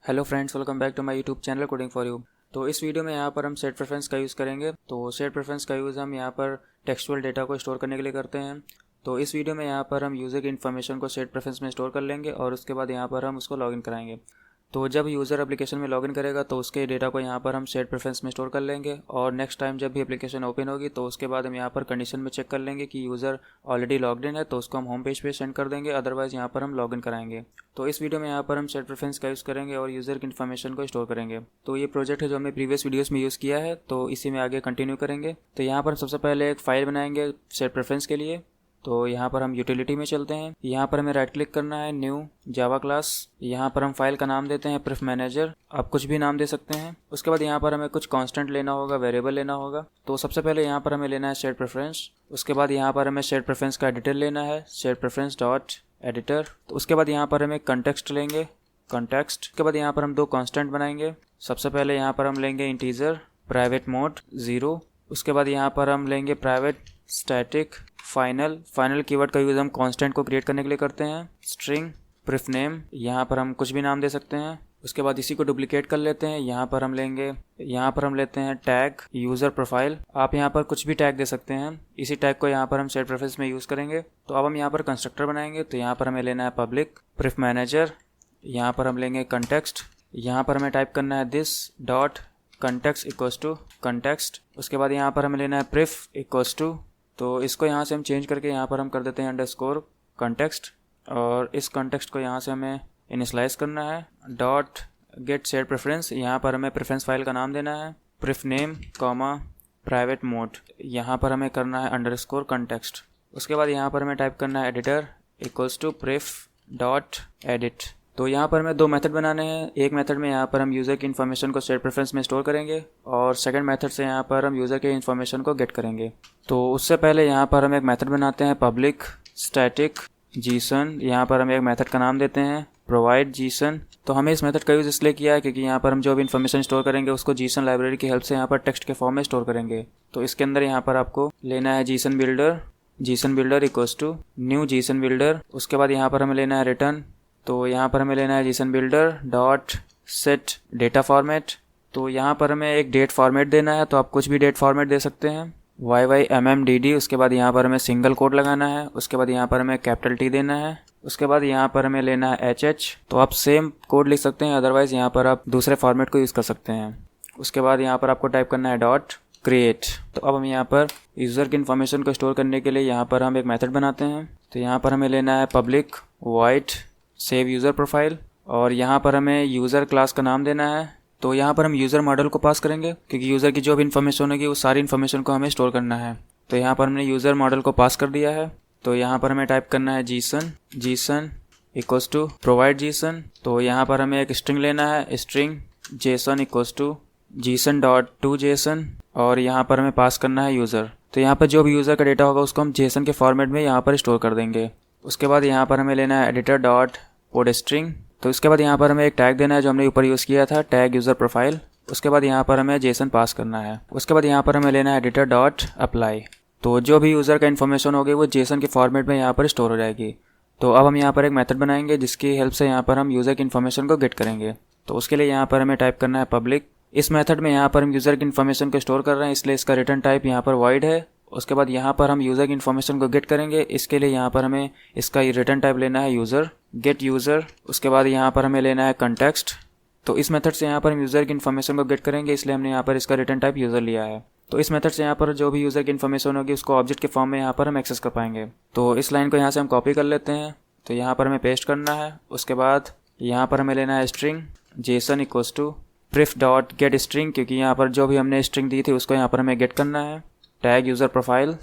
Hello friends, welcome back to my YouTube channel coding for you. तो इस video में यहाँ पर हम सेट प्रेफरेंस का यूज़ करेंगे। तो सेट प्रेफरेंस का यूज़ हम यहाँ पर टेक्सचुअल डेटा को स्टोर करने के लिए करते हैं। तो इस वीडियो में यहाँ पर हम यूज़र की इन्फॉर्मेशन को सेट प्रेफरेंस में स्टोर कर लेंगे और उसके बाद यहाँ पर हम उसको लॉगिन कराएंगे। तो जब यूज़र एप्लीकेशन में लॉगिन करेगा तो उसके डेटा को यहाँ पर हम सेट प्रेफरेंस में स्टोर कर लेंगे और नेक्स्ट टाइम जब भी एप्लीकेशन ओपन होगी तो उसके बाद हम यहाँ पर कंडीशन में चेक कर लेंगे कि यूज़र ऑलरेडी लॉग्ड इन है तो उसको हम होम पेज पे सेंड कर देंगे, अदरवाइज़ यहाँ पर हम लॉगिन कराएंगे। तो इस वीडियो में यहाँ पर हम सेट प्रेफरेंस का यूज़ करेंगे और यूज़र की इन्फॉर्मेशन को स्टोर करेंगे। तो ये प्रोजेक्ट है जो हमने प्रीवियस वीडियोस में यूज़ किया है, तो इसी में आगे कंटिन्यू करेंगे। तो यहाँ पर हम सबसे पहले एक फ़ाइल बनाएंगे सेट प्रेफरेंस के लिए। तो यहाँ पर हम यूटिलिटी में चलते हैं। यहाँ पर हमें राइट क्लिक करना है, न्यू जावा क्लास। यहाँ पर हम फाइल का नाम देते हैं प्रेफ मैनेजर, आप कुछ भी नाम दे सकते हैं। उसके बाद यहाँ पर हमें कुछ कांस्टेंट लेना होगा, वेरिएबल लेना होगा। तो सबसे पहले यहाँ पर हमें लेना है सेट प्रेफरेंस। उसके बाद यहाँ पर हमें सेट प्रेफरेंस का एडिटर लेना है, सेट प्रेफरेंस डॉट एडिटर। तो उसके बाद यहाँ पर हमें कंटेक्स्ट लेंगे, कंटेक्स्ट के बाद यहाँ पर हम दो कांस्टेंट बनाएंगे। सबसे पहले यहाँ पर हम लेंगे इंटीजर प्राइवेट मोड 0। उसके बाद यहाँ पर हम लेंगे प्राइवेट स्टैटिक फाइनल कीवर्ड का यूज़ हम कांस्टेंट को क्रिएट करने के लिए करते हैं। स्ट्रिंग प्रिफ नेम, यहाँ पर हम कुछ भी नाम दे सकते हैं। उसके बाद इसी को डुप्लीकेट कर लेते हैं। यहाँ पर हम लेते हैं टैग यूज़र प्रोफाइल, आप यहाँ पर कुछ भी टैग दे सकते हैं। इसी टैग को यहाँ पर हम सेट प्रेफरेंस में यूज़ करेंगे। तो अब हम यहाँ पर कंस्ट्रक्टर बनाएंगे। तो यहाँ पर हमें लेना है पब्लिक प्रिफ मैनेजर। यहाँ पर हम लेंगे कंटेक्स्ट। यहाँ पर हमें टाइप करना है this dot context equals to context. उसके बाद यहाँ पर हमें लेना है प्रिफ इक्वल्स टू, तो इसको यहाँ से हम चेंज करके यहाँ पर हम कर देते हैं अंडरस्कोर कंटेक्स्ट, और इस कंटेक्स्ट को यहाँ से हमें इनिशलाइज करना है। डॉट गेट सेट प्रेफरेंस, यहाँ पर हमें प्रेफरेंस फाइल का नाम देना है प्रिफ नेम कॉमा प्राइवेट मोड। यहाँ पर हमें करना है अंडरस्कोर कंटेक्स्ट। उसके बाद यहाँ पर हमें टाइप करना है editor equals to pref dot edit. तो यहाँ पर हमें दो मेथड बनाने हैं। एक मेथड में यहाँ पर हम यूज़र की इन्फॉर्मेशन को सेट प्रेफरेंस में स्टोर करेंगे और सेकंड मेथड से यहाँ पर हम यूज़र के इन्फॉर्मेशन को गेट करेंगे। तो उससे पहले यहाँ पर हम एक मेथड बनाते हैं पब्लिक स्टैटिक जीसन। यहाँ पर हम एक मेथड का नाम देते हैं प्रोवाइड जीसन। तो हमें इस मेथड का यूज़ इसलिए किया है क्योंकि यहाँ पर हम जो भी इन्फॉर्मेशन स्टोर करेंगे उसको जीसन लाइब्रेरी की हेल्प से यहाँ पर टेक्स्ट के फॉर्म में स्टोर करेंगे। तो इसके अंदर यहाँ पर आपको लेना है JSON builder equals to new JSON builder. उसके बाद यहाँ पर हमें लेना है रिटर्न। तो यहाँ पर हमें लेना है JSON builder dot set data format. तो यहाँ पर हमें एक डेट फॉर्मेट देना है, तो आप कुछ भी डेट फॉर्मेट दे सकते हैं YYMMDD। उसके बाद यहाँ पर हमें सिंगल कोट लगाना है। उसके बाद यहाँ पर हमें कैपिटल T देना है। उसके बाद यहाँ पर हमें लेना है HH। तो आप सेम कोड लिख सकते हैं, अदरवाइज़ यहाँ पर आप दूसरे फॉर्मेट को यूज़ कर सकते हैं। उसके बाद यहाँ पर आपको टाइप करना है डॉट क्रिएट। तो अब हम यहाँ पर यूज़र की इन्फॉर्मेशन को स्टोर करने के लिए यहाँ पर हम एक मेथड बनाते हैं। तो यहाँ पर हमें लेना है public white save user profile, और यहाँ पर हमें यूज़र क्लास का नाम देना है। तो यहाँ पर हम यूज़र मॉडल को पास करेंगे क्योंकि यूज़र की जो भी इन्फॉर्मेशन होगी वो सारी इन्फॉर्मेशन को हमें स्टोर करना है। तो यहाँ पर हमने यूज़र मॉडल को पास कर दिया है। तो यहाँ पर हमें टाइप करना है JSON equals to provide JSON. तो यहाँ पर हमें एक स्ट्रिंग लेना है, string JSON equals to JSON dot to JSON, और यहाँ पर हमें पास करना है यूज़र। तो यहाँ पर जो भी यूज़र का डेटा होगा उसको हम जेसन के फॉर्मेट में यहाँ पर स्टोर कर देंगे। उसके बाद यहाँ पर हमें लेना है एडिटर डॉट कोड स्ट्रिंग। तो उसके बाद यहाँ पर हमें एक टैग देना है जो हमने ऊपर यूज़ किया था, टैग यूज़र प्रोफाइल। उसके बाद यहाँ पर हमें जेसन पास करना है। उसके बाद यहाँ पर हमें लेना है एडिटर डॉट अप्लाई। तो जो भी यूज़र का इन्फॉर्मेशन होगी वो जेसन के फॉर्मेट में यहाँ पर स्टोर हो जाएगी। तो अब हम यहाँ पर एक मेथड बनाएंगे जिसकी हेल्प से यहाँ पर हम यूज़र की इन्फॉर्मेशन को गेट करेंगे। तो उसके लिए यहाँ पर हमें टाइप करना है पब्लिक। इस मेथड में यहाँ पर हम यूज़र की इन्फॉर्मेशन को स्टोर कर रहे हैं, इसलिए इसका रिटर्न टाइप यहाँ पर वॉइड है। उसके बाद यहाँ पर हम यूज़र की इन्फॉर्मेशन को गेट करेंगे, इसके लिए यहाँ पर हमें इसका रिटर्न टाइप लेना है यूज़र गेट यूज़र। उसके बाद यहाँ पर हमें लेना है कंटेक्स्ट। तो इस मेथड से यहाँ पर हम यूज़र की इन्फॉर्मेशन को गेट करेंगे, इसलिए हमने यहाँ पर इसका रिटर्न टाइप यूज़र लिया है। तो इस मेथड से यहाँ पर जो भी यूज़र की इन्फॉर्मेशन होगी उसको ऑब्जेक्ट के फॉर्म में यहाँ पर हम एक्सेस कर पाएंगे। तो इस लाइन को यहाँ से हम कॉपी कर लेते हैं। तो यहाँ पर हमें पेस्ट करना है। उसके बाद यहाँ पर हमें लेना है string JSON equals to pref dot get string, क्योंकि यहाँ पर जो भी हमने स्ट्रिंग दी थी उसको यहाँ पर हमें गेट करना है टैग यूज़र प्रोफाइल।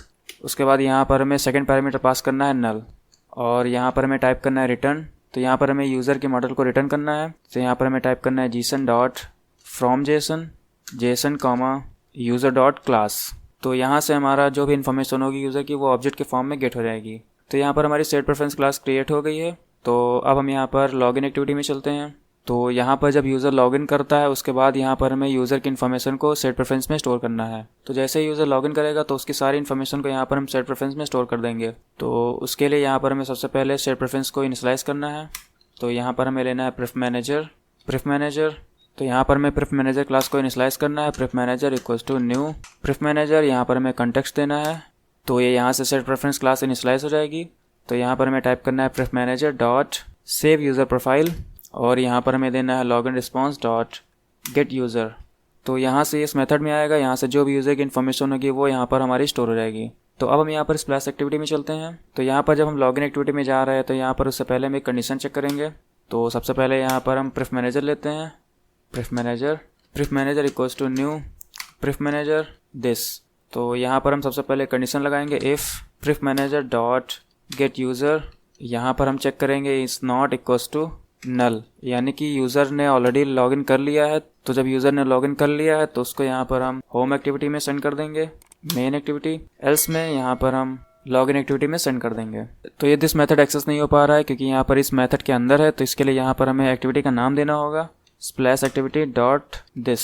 उसके बाद यहाँ पर हमें सेकंड पैरामीटर पास करना है नल, और यहाँ पर हमें टाइप करना है रिटर्न। तो यहाँ पर हमें यूज़र के मॉडल को रिटर्न करना है। तो यहाँ पर हमें टाइप करना है Jason dot from Jason comma user dot class. तो यहाँ से हमारा जो भी इन्फॉर्मेशन होगी यूज़र की वो ऑब्जेक्ट के फॉर्म में गेट हो जाएगी। तो यहाँ पर हमारी सेट प्रेफरेंस क्लास क्रिएट हो गई है। तो अब हम यहाँ पर लॉगिन एक्टिविटी में चलते हैं। तो यहाँ पर जब यूज़र लॉगिन करता है उसके बाद यहाँ पर हमें यूज़र की इन्फॉर्मेशन को सेट प्रेफरेंस में स्टोर करना है। तो जैसे ही यूज़र लॉगिन करेगा तो उसकी सारी इन्फॉर्मेशन को यहाँ पर हम सेट प्रेफरेंस में स्टोर कर देंगे। तो उसके लिए यहाँ पर हमें सबसे पहले सेट प्रेफरेंस को इनिशलाइज करना है। तो यहाँ पर हमें लेना है प्रेफ मैनेजर प्रिफ मैनेजर, तो यहाँ पर हमें प्रिफ मैनेजर क्लास को इनिशियलाइज करना है। Pref manager equals to new pref manager, यहाँ पर हमें कंटेक्स्ट देना है, तो ये यहाँ से सेट प्रेफरेंस क्लास इनिशियलाइज हो जाएगी। तो यहाँ पर हमें टाइप करना है pref manager dot save user profile, और यहाँ पर हमें देना है login response dot get user. तो यहाँ से इस मेथड में आएगा, यहाँ से जो भी यूज़र की इन्फॉर्मेशन होगी वो यहाँ पर हमारी स्टोर हो जाएगी। तो अब हम यहाँ पर स्प्लैश एक्टिविटी में चलते हैं। तो यहाँ पर जब हम लॉगिन एक्टिविटी में जा रहे हैं तो यहाँ पर उससे पहले हम एक कंडीशन चेक करेंगे। तो सबसे पहले यहाँ पर हम प्रिफ मैनेजर लेते हैं, pref manager equals to new pref manager this. तो यहाँ पर हम सबसे पहले कंडीशन लगाएंगे if pref manager dot get user, यहाँ पर हम चेक करेंगे is not equals to null, यानी कि यूज़र ने ऑलरेडी लॉगिन कर लिया है। तो जब यूज़र ने लॉगिन कर लिया है तो उसको यहाँ पर हम होम एक्टिविटी में सेंड कर देंगे, मेन एक्टिविटी, एल्स में यहाँ पर हम लॉगिन एक्टिविटी में सेंड कर देंगे। तो ये दिस मेथड एक्सेस नहीं हो पा रहा है क्योंकि यहाँ पर इस मेथड के अंदर है, तो इसके लिए यहाँ पर हमें एक्टिविटी का नाम देना होगा स्प्लैश एक्टिविटी डॉट दिस।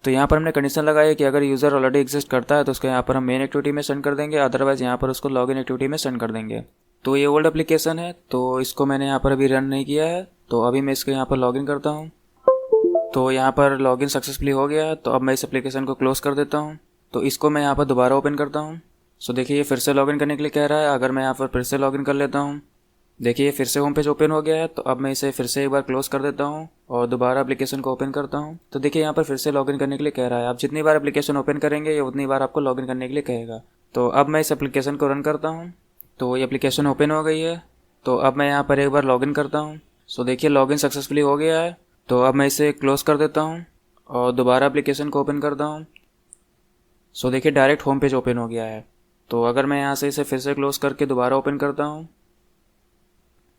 तो यहाँ पर हमने कंडीशन लगाई कि अगर यूज़र ऑलरेडी एग्जिस्ट करता है तो उसको यहाँ पर हम मेन एक्टिविटी में सेंड कर देंगे, अदरवाइज यहाँ पर उसको लॉगिन एक्टिविटी में सेंड कर देंगे। तो ये ओल्ड एप्लीकेशन है, तो इसको मैंने यहाँ पर अभी रन नहीं किया है, तो अभी मैं इसको यहाँ पर लॉगिन करता हूँ। तो यहाँ पर लॉगिन सक्सेसफुली हो गया है, तो अब मैं इस एप्लीकेशन को क्लोज कर देता हूँ। तो इसको मैं यहाँ पर दोबारा ओपन करता हूँ। सो देखिए ये फिर से लॉगिन करने के लिए कह रहा है। अगर मैं यहाँ पर फिर से लॉगिन कर लेता हूँ, देखिए ये फिर से होम पेज ओपन हो गया है। तो अब मैं इसे फिर से एक बार क्लोज कर देता हूँ और दोबारा एप्लीकेशन को ओपन करता हूँ। तो देखिए यहाँ पर फिर से लॉगिन करने के लिए कह रहा है। आप जितनी बार एप्लीकेशन ओपन करेंगे ये उतनी बार आपको लॉगिन करने के लिए कहेगा। तो अब मैं इस एप्लीकेशन को रन करता हूँ। तो ये एप्लीकेशन ओपन हो गई है। तो अब मैं यहाँ पर एक बार लॉगिन करता हूँ। सो देखिए लॉगिन सक्सेसफुली हो गया है। तो अब मैं इसे क्लोज कर देता हूँ और दोबारा एप्लीकेशन को ओपन करता हूँ। सो देखिए डायरेक्ट होम पेज ओपन हो गया है। तो अगर मैं यहाँ से इसे फिर से क्लोज करके दोबारा ओपन करता हूँ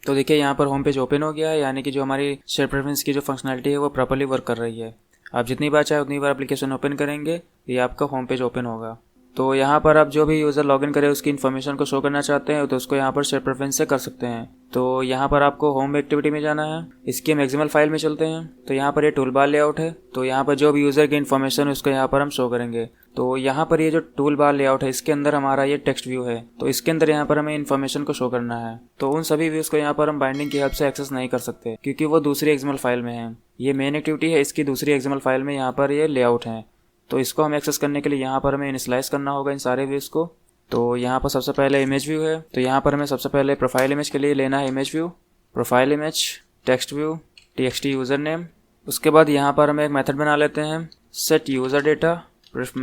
तो देखिए यहाँ पर होम पेज ओपन हो गया है, यानी कि जो हमारी शेयर प्रेफरेंस की जो फंक्शनैलिटी है वो प्रॉपर्ली वर्क कर रही है। आप जितनी बार चाहे उतनी बार एप्लीकेशन ओपन करेंगे ये आपका होम पेज ओपन होगा। तो यहाँ पर आप जो भी यूज़र लॉगिन करे उसकी इन्फॉर्मेशन को शो करना चाहते हैं तो उसको यहाँ पर शेयर प्रेफरेंस से कर सकते हैं। तो यहाँ पर आपको होम एक्टिविटी में जाना है, इसकी हम एक्सएमएल फाइल में चलते हैं। तो यहाँ पर ये टूल बार लेआउट है, तो यहाँ पर जो भी यूज़र की इन्फॉर्मेशन है उसको यहाँ पर हम शो करेंगे। तो यहाँ पर ये जो टूल बार लेआउट है इसके अंदर हमारा ये टेक्स्ट व्यू है, तो इसके अंदर यहाँ पर हमें इन्फॉर्मेशन को शो करना है। तो उन सभी व्यूज़ को यहाँ पर हम बाइंडिंग की हेल्प से एक्सेस नहीं कर सकते क्योंकि वो दूसरी एक्सएमएल फाइल में है। ये मेन एक्टिविटी है, इसकी दूसरी एक्सएमएल फाइल में यहाँ पर ये लेआउट है। तो इसको हम एक्सेस करने के लिए यहाँ पर हमें इनिशियलाइज करना होगा इन सारे व्यूज़ को। तो यहाँ पर सबसे पहले इमेज व्यू है, तो यहाँ पर हमें सबसे पहले प्रोफाइल इमेज के लिए लेना है image view, profile image, text view, txt user name. उसके बाद यहाँ पर हम एक मेथड बना लेते हैं set user data pref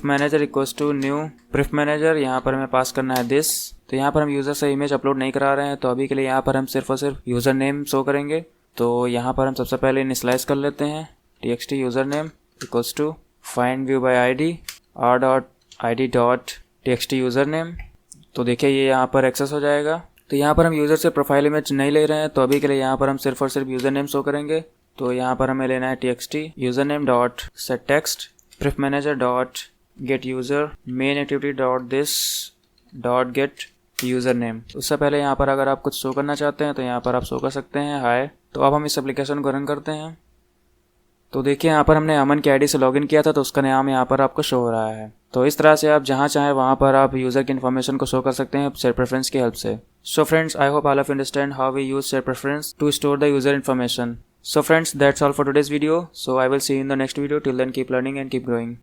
manager equals to new pref manager. यहाँ पर हमें पास करना है दिस। तो यहाँ पर हम यूज़र से इमेज अपलोड नहीं करा रहे हैं, तो अभी के लिए यहाँ पर हम सिर्फ और सिर्फ यूज़र नेम शो करेंगे। तो यहाँ पर हम सबसे पहले इनिशियलाइज कर लेते हैं txt user name equals to find view by id r.id.txt user name. तो देखिए ये यहाँ पर एक्सेस हो जाएगा। तो यहाँ पर हम यूज़र से प्रोफाइल इमेज नहीं ले रहे हैं, तो अभी के लिए यहाँ पर हम सिर्फ और सिर्फ यूज़र नेम शो करेंगे। तो यहाँ पर हमें लेना है txt user name dot set text pref manager dot get user main activity dot this dot get user name. उससे पहले यहाँ पर अगर आप कुछ शो करना चाहते हैं तो यहाँ पर आप शो कर सकते हैं हाय। तो अब हम इस एप्लीकेशन को रन करते हैं। तो देखिए यहाँ पर हमने अमन की आईडी से लॉगिन किया था, तो उसका नाम यहाँ पर आपको शो हो रहा है। तो इस तरह से आप जहाँ चाहें वहाँ पर आप यूज़र की इन्फॉर्मेशन को शो कर सकते हैं शेयर प्रेफरेंस की हेल्प से। So friends, I hope all of you understand how we use share preference to store the user information. So friends, that's all for today's video. So I will see you in the next video. Till then, keep learning and keep growing.